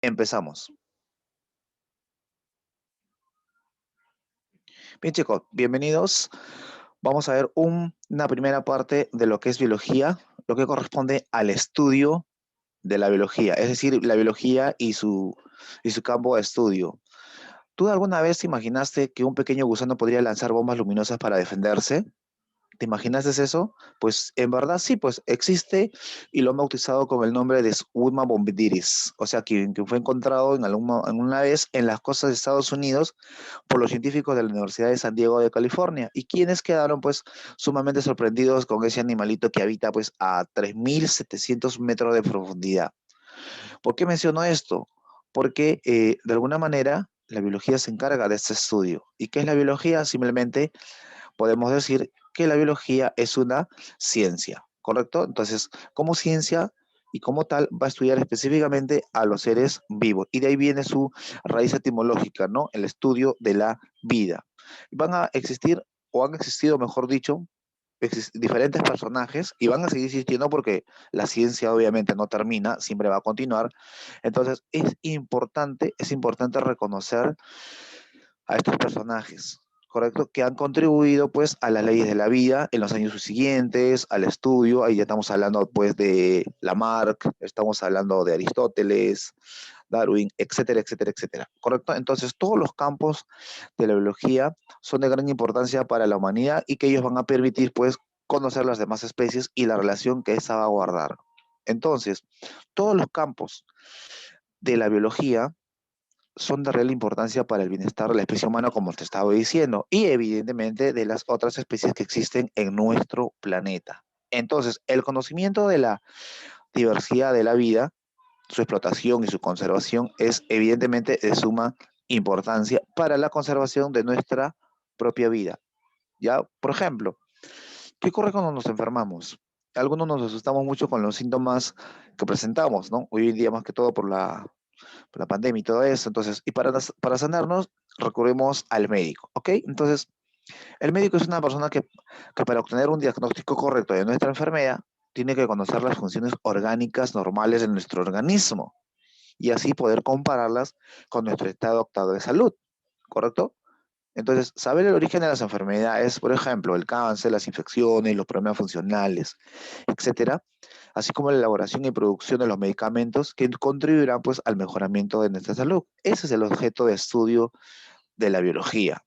Empezamos. Bien, chicos, bienvenidos. Vamos a ver una primera parte de lo que es biología, lo que corresponde al estudio de la biología, es decir, la biología y su campo de estudio. ¿Tú alguna vez te imaginaste que un pequeño gusano podría lanzar bombas luminosas para defenderse? ¿Te imaginaste eso? Pues en verdad sí, pues existe y lo han bautizado con el nombre de Summa bombardiris, o sea, que fue encontrado en una vez en las costas de Estados Unidos por los científicos de la Universidad de San Diego de California, y quienes quedaron pues sumamente sorprendidos con ese animalito que habita pues a 3.700 metros de profundidad. ¿Por qué menciono esto? Porque de alguna manera la biología se encarga de este estudio. ¿Y qué es la biología? Simplemente podemos decir que la biología es una ciencia, ¿correcto? Entonces, como ciencia y como tal, va a estudiar específicamente a los seres vivos. Y de ahí viene su raíz etimológica, ¿no? El estudio de la vida. Van a existir, o han existido, mejor dicho, diferentes personajes y van a seguir existiendo porque la ciencia obviamente no termina, siempre va a continuar. Entonces, es importante reconocer a estos personajes, ¿correcto? Que han contribuido pues a las leyes de la vida en los años siguientes, al estudio, ahí ya estamos hablando pues de Lamarck, estamos hablando de Aristóteles, Darwin, etcétera, etcétera, etcétera, ¿correcto? Entonces todos los campos de la biología son de gran importancia para la humanidad y que ellos van a permitir pues conocer las demás especies y la relación que esa va a guardar. Entonces, todos los campos de la biología son de real importancia para el bienestar de la especie humana, como te estaba diciendo, y evidentemente de las otras especies que existen en nuestro planeta. Entonces, el conocimiento de la diversidad de la vida, su explotación y su conservación es evidentemente de suma importancia para la conservación de nuestra propia vida. Ya, por ejemplo, ¿qué ocurre cuando nos enfermamos? Algunos nos asustamos mucho con los síntomas que presentamos, ¿no? Hoy en día más que todo por la pandemia y todo eso. Entonces, y para sanarnos recurrimos al médico, ¿ok? Entonces, el médico es una persona que para obtener un diagnóstico correcto de nuestra enfermedad, tiene que conocer las funciones orgánicas normales de nuestro organismo y así poder compararlas con nuestro estado actual de salud, ¿correcto? Entonces, saber el origen de las enfermedades, por ejemplo, el cáncer, las infecciones, los problemas funcionales, etcétera, así como la elaboración y producción de los medicamentos que contribuirán pues al mejoramiento de nuestra salud. Ese es el objeto de estudio de la biología.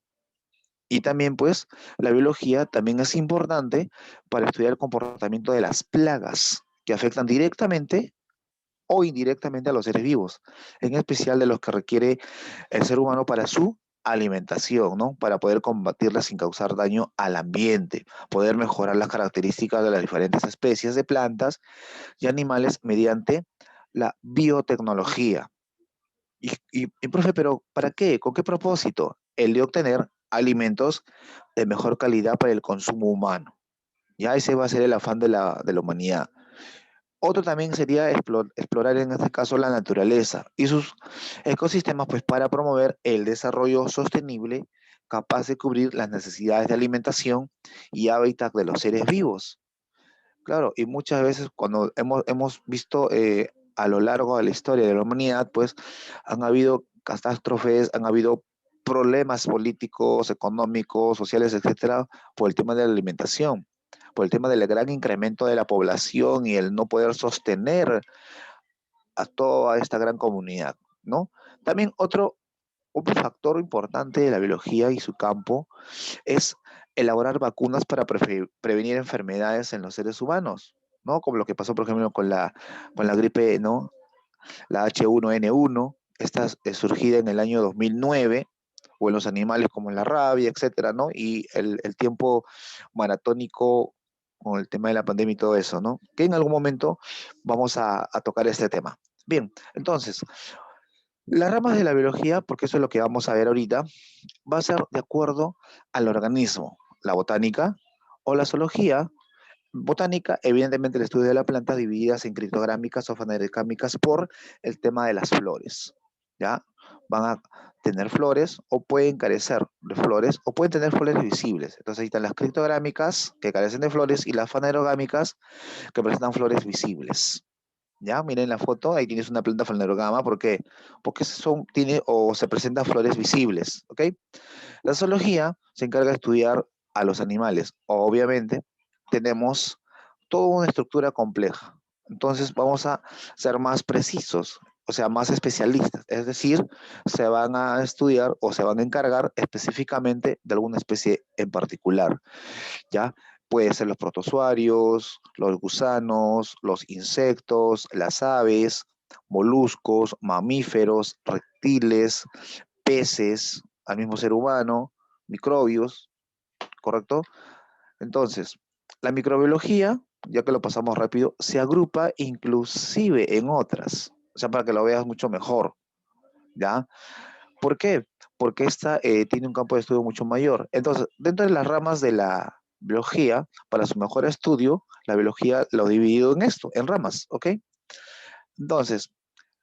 Y también pues la biología también es importante para estudiar el comportamiento de las plagas que afectan directamente o indirectamente a los seres vivos, en especial de los que requiere el ser humano para su alimentación, ¿no? Para poder combatirlas sin causar daño al ambiente, poder mejorar las características de las diferentes especies de plantas y animales mediante la biotecnología. Profe, pero ¿para qué? ¿Con qué propósito? El de obtener alimentos de mejor calidad para el consumo humano. Ya ese va a ser el afán de la humanidad. Otro también sería explorar en este caso la naturaleza y sus ecosistemas pues para promover el desarrollo sostenible capaz de cubrir las necesidades de alimentación y hábitat de los seres vivos. Claro, y muchas veces cuando hemos visto a lo largo de la historia de la humanidad, pues han habido catástrofes, han habido problemas políticos, económicos, sociales, etcétera, por el tema de la alimentación, por el tema del gran incremento de la población y el no poder sostener a toda esta gran comunidad, ¿no? También otro factor importante de la biología y su campo es elaborar vacunas para prevenir enfermedades en los seres humanos, ¿no? Como lo que pasó, por ejemplo, con la gripe, ¿no? La H1N1, esta es surgida en el año 2009, o en los animales como en la rabia, etcétera, ¿no? Y el tiempo maratónico con el tema de la pandemia y todo eso, ¿no? Que en algún momento vamos a tocar este tema. Bien, entonces, las ramas de la biología, porque eso es lo que vamos a ver ahorita, va a ser de acuerdo al organismo, la botánica o la zoología. Botánica, evidentemente el estudio de la planta divididas en criptográmicas o fanerecámicas por el tema de las flores, ¿ya? Van a tener flores o pueden carecer de flores o pueden tener flores visibles. Entonces ahí están las criptográmicas que carecen de flores y las fanerogámicas que presentan flores visibles, ¿Ya? Miren la foto, ahí tienes una planta fanerogama. ¿Por qué? Porque tiene o se presentan flores visibles, ¿ok? La zoología se encarga de estudiar a los animales. Obviamente, tenemos toda una estructura compleja. Entonces, vamos a ser más precisos, o sea, más especialistas. Es decir, se van a estudiar o se van a encargar específicamente de alguna especie en particular, ¿ya? Puede ser los protozoarios, los gusanos, los insectos, las aves, moluscos, mamíferos, reptiles, peces, al mismo ser humano, microbios, ¿correcto? Entonces, la microbiología, ya que lo pasamos rápido, se agrupa inclusive en otras, o sea, para que lo veas mucho mejor, ¿ya? ¿Por qué? Porque esta tiene un campo de estudio mucho mayor. Entonces, dentro de las ramas de la biología, para su mejor estudio, la biología lo ha dividido en esto, en ramas, ¿ok? Entonces,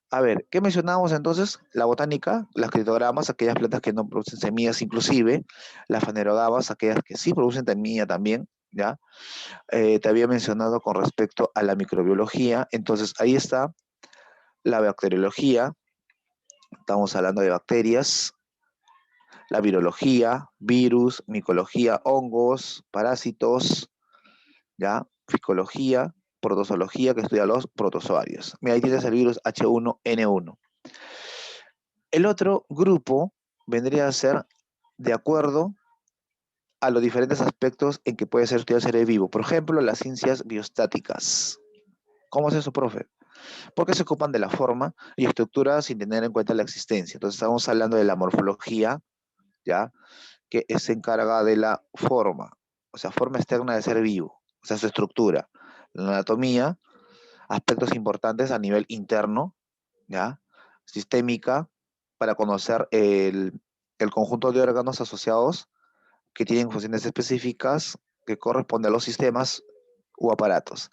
a ver, ¿qué mencionábamos entonces? La botánica, las criptogramas, aquellas plantas que no producen semillas inclusive, las fanerogamas, aquellas que sí producen semilla también, ¿ya? Te había mencionado con respecto a la microbiología, entonces ahí está la bacteriología, estamos hablando de bacterias, la virología, virus, micología, hongos, parásitos, ¿ya? Ficología, protozoología, que estudia los protozoarios. Mira, ahí tienes el virus H1N1. El otro grupo vendría a ser de acuerdo a los diferentes aspectos en que puede ser estudiado el ser vivo. Por ejemplo, las ciencias biostáticas. ¿Cómo es eso, profe? Porque se ocupan de la forma y estructura sin tener en cuenta la existencia. Entonces estamos hablando de la morfología, ¿ya? Que se encarga de la forma, o sea, forma externa del ser vivo, o sea, su estructura. La anatomía, aspectos importantes a nivel interno, ¿ya? Sistémica, para conocer el conjunto de órganos asociados que tienen funciones específicas que corresponden a los sistemas u aparatos.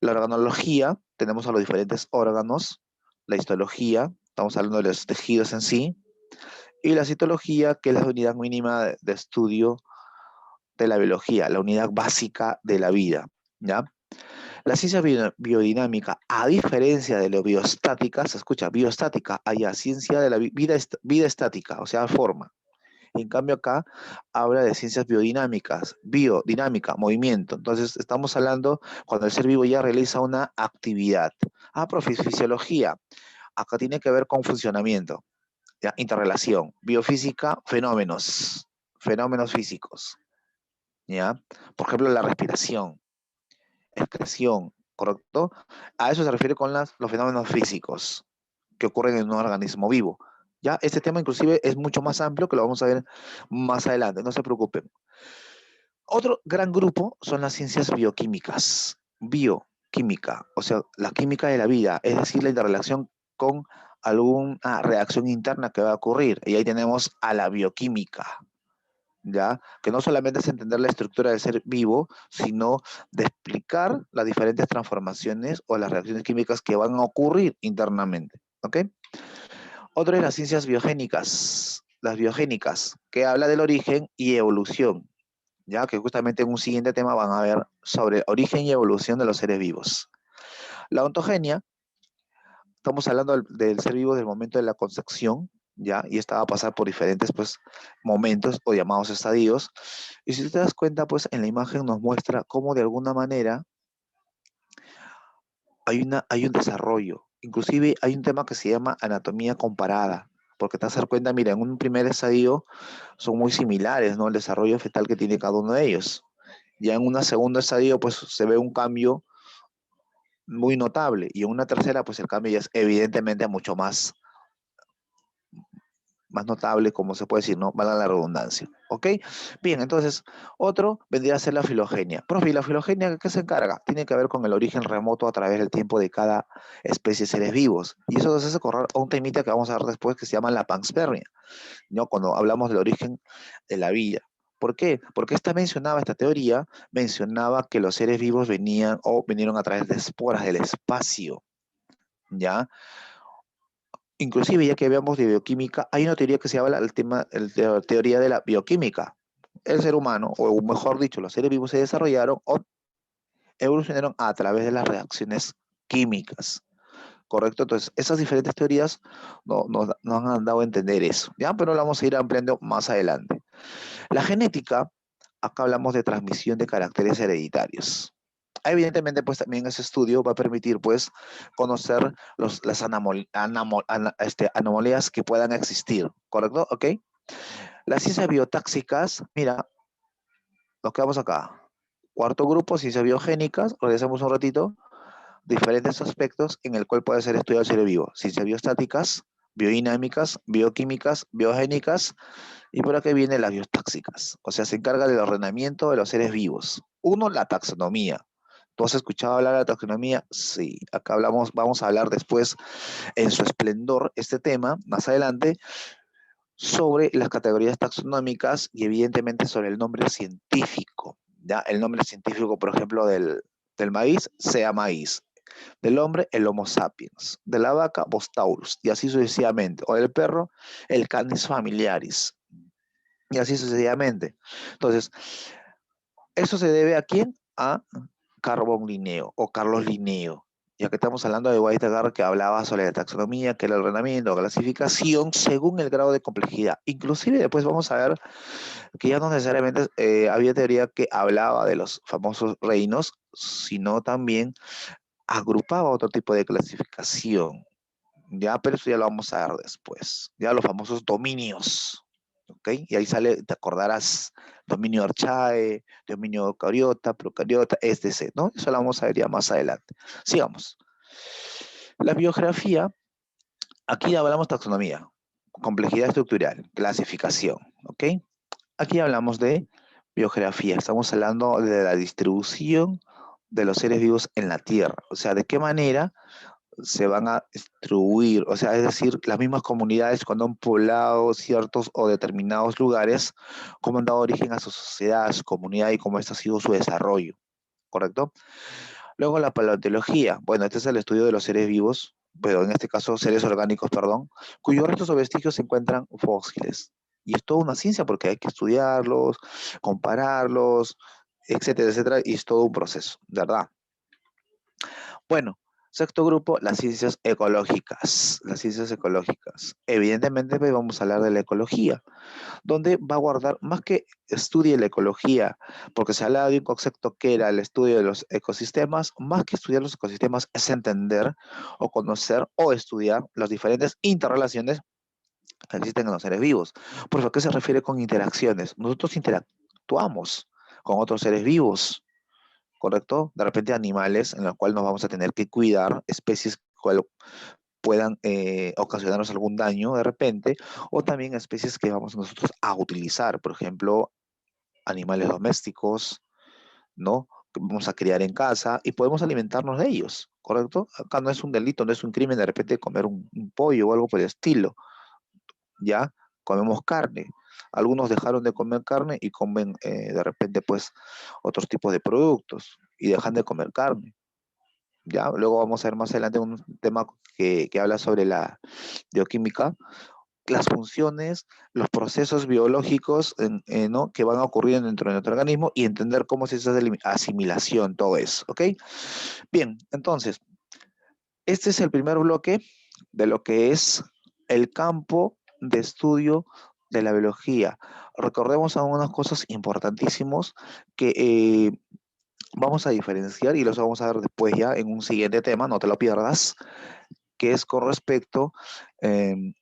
La organología, tenemos a los diferentes órganos, la histología, estamos hablando de los tejidos en sí, y la citología, que es la unidad mínima de estudio de la biología, la unidad básica de la vida, ¿ya? La ciencia biodinámica, a diferencia de la biostática, se escucha, biostática, allá, ciencia de la vida estática, o sea, forma. En cambio acá habla de ciencias biodinámicas, biodinámica, movimiento. Entonces estamos hablando cuando el ser vivo ya realiza una actividad. Ah, profe, fisiología. Acá tiene que ver con funcionamiento, ¿ya? Interrelación. Biofísica, fenómenos, fenómenos físicos, ¿ya? Por ejemplo, la respiración, excreción, ¿correcto? A eso se refiere con los fenómenos físicos que ocurren en un organismo vivo. Ya, este tema inclusive es mucho más amplio que lo vamos a ver más adelante, no se preocupen. Otro gran grupo son las ciencias bioquímicas, bioquímica, o sea, la química de la vida, es decir, la interrelación con alguna reacción interna que va a ocurrir. Y ahí tenemos a la bioquímica, ¿ya? Que no solamente es entender la estructura del ser vivo, sino de explicar las diferentes transformaciones o las reacciones químicas que van a ocurrir internamente, ¿ok? Otra de las ciencias biogénicas, las biogénicas, que habla del origen y evolución, ya que justamente en un siguiente tema van a ver sobre origen y evolución de los seres vivos. La ontogenia, estamos hablando del ser vivo del momento de la concepción, ya, y esta va a pasar por diferentes pues, momentos o llamados estadios. Y si te das cuenta, pues en la imagen nos muestra cómo de alguna manera hay un desarrollo. Inclusive hay un tema que se llama anatomía comparada, porque te vas a dar cuenta, mira, en un primer estadio son muy similares, ¿no? El desarrollo fetal que tiene cada uno de ellos. Ya en una segunda estadio, pues se ve un cambio muy notable, y en una tercera, pues el cambio ya es evidentemente mucho más notable, como se puede decir, ¿no? Valga la redundancia. ¿Ok? Bien, entonces, otro vendría a ser la filogenia. Profe, ¿y la filogenia de qué se encarga? Tiene que ver con el origen remoto a través del tiempo de cada especie de seres vivos. Y eso nos hace correr a un temita que vamos a ver después que se llama la panspermia, ¿no? Cuando hablamos del origen de la vida. ¿Por qué? Porque esta teoría mencionaba que los seres vivos venían o vinieron a través de esporas del espacio, ¿ya? Inclusive, ya que veamos de bioquímica, hay una teoría que se habla del tema, teoría de la bioquímica. El ser humano, o mejor dicho, los seres vivos se desarrollaron o evolucionaron a través de las reacciones químicas. ¿correcto? Entonces, esas diferentes teorías nos han dado a entender eso, ¿ya? Pero lo vamos a ir ampliando más adelante. La genética, acá hablamos de transmisión de caracteres hereditarios. Evidentemente, pues también ese estudio va a permitir, pues, conocer las anomalías que puedan existir, ¿correcto? ¿Ok? Las ciencias biotáxicas, mira, nos quedamos acá. Cuarto grupo, ciencias biogénicas, regresamos un ratito, diferentes aspectos en el cual puede ser estudiado el ser vivo. Ciencias biostáticas, biodinámicas, bioquímicas, biogénicas, y por aquí vienen las biotáxicas. O sea, se encarga del ordenamiento de los seres vivos. Uno, la taxonomía. ¿Tú has escuchado hablar de la taxonomía? Sí, acá hablamos, vamos a hablar después en su esplendor este tema, más adelante, sobre las categorías taxonómicas y evidentemente sobre el nombre científico. ¿Ya? El nombre científico, por ejemplo, del maíz, sea maíz. Del hombre, el Homo sapiens. De la vaca, Bos taurus. Y así sucesivamente. O del perro, el Canis familiaris. Y así sucesivamente. Entonces, ¿eso se debe a quién? A Carbón Linneo o Carlos Linneo. Ya que estamos hablando de Whitaker, que hablaba sobre la taxonomía, que era el ordenamiento, clasificación según el grado de complejidad. Inclusive después vamos a ver que ya no necesariamente había teoría que hablaba de los famosos reinos, sino también agrupaba otro tipo de clasificación. Ya, pero eso ya lo vamos a ver después. Ya los famosos dominios. ¿Ok? Y ahí sale, te acordarás, dominio Archae, dominio eucariota, procariota, etc., ¿no? Eso lo vamos a ver ya más adelante. Sigamos. La biografía, aquí hablamos taxonomía, complejidad estructural, clasificación, ¿ok? Aquí hablamos de biografía, estamos hablando de la distribución de los seres vivos en la Tierra, o sea, de qué manera se van a distribuir, o sea, es decir, las mismas comunidades cuando han poblado ciertos o determinados lugares, cómo han dado origen a su sociedad, a su comunidad y cómo este ha sido su desarrollo, ¿correcto? Luego la paleontología, bueno, este es el estudio de los seres vivos, pero en este caso seres orgánicos, perdón, cuyos restos o vestigios se encuentran fósiles. Y es toda una ciencia porque hay que estudiarlos, compararlos, etcétera, etcétera, y es todo un proceso, ¿verdad? Bueno, sexto grupo, las ciencias ecológicas. Las ciencias ecológicas. Evidentemente, pues, vamos a hablar de la ecología, donde va a guardar, más que estudie la ecología, porque se habla de un concepto que era el estudio de los ecosistemas, más que estudiar los ecosistemas es entender o conocer o estudiar las diferentes interrelaciones que existen en los seres vivos. Por eso, ¿a qué se refiere con interacciones? Nosotros interactuamos con otros seres vivos, ¿correcto? De repente animales en los cuales nos vamos a tener que cuidar, especies que puedan ocasionarnos algún daño de repente, o también especies que vamos nosotros a utilizar, por ejemplo, animales domésticos, ¿no? Que vamos a criar en casa y podemos alimentarnos de ellos, ¿correcto? Acá no es un delito, no es un crimen de repente comer un pollo o algo por el estilo, ¿ya? Comemos carne. Algunos dejaron de comer carne y comen de repente pues otros tipos de productos y dejan de comer carne. Ya, luego vamos a ver más adelante un tema que habla sobre la bioquímica, las funciones, los procesos biológicos ¿no? que van a ocurrir dentro de nuestro organismo y entender cómo es esa asimilación, todo eso, ¿ok? Bien, entonces, este es el primer bloque de lo que es el campo de estudio de la biología. Recordemos algunas cosas importantísimas que vamos a diferenciar y los vamos a ver después ya en un siguiente tema, no te lo pierdas, que es con respecto eh,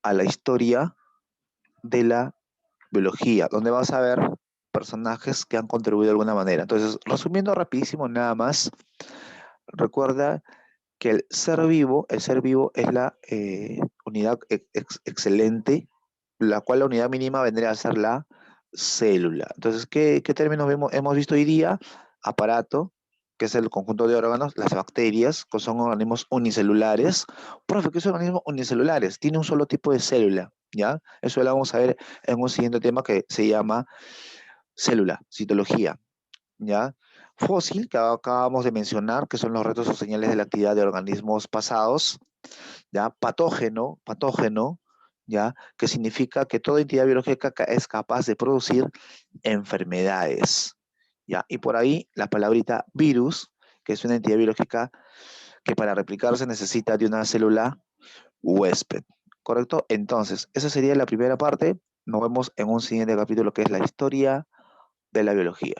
a la historia de la biología, donde vas a ver personajes que han contribuido de alguna manera. Entonces, resumiendo rapidísimo nada más, recuerda que el ser vivo es la unidad excelente, la cual la unidad mínima vendría a ser la célula. Entonces, ¿qué términos hemos visto hoy día? Aparato, que es el conjunto de órganos, las bacterias, que son organismos unicelulares. Profe, ¿qué son organismos unicelulares? Tiene un solo tipo de célula, ¿ya? Eso lo vamos a ver en un siguiente tema que se llama célula, citología, ¿ya? Fósil, que acabamos de mencionar, que son los restos o señales de la actividad de organismos pasados, ¿ya? Patógeno, ¿ya? Que significa que toda entidad biológica es capaz de producir enfermedades, ¿ya? Y por ahí la palabrita virus, que es una entidad biológica que para replicarse necesita de una célula huésped, ¿correcto? Entonces, esa sería la primera parte. Nos vemos en un siguiente capítulo que es la historia de la biología.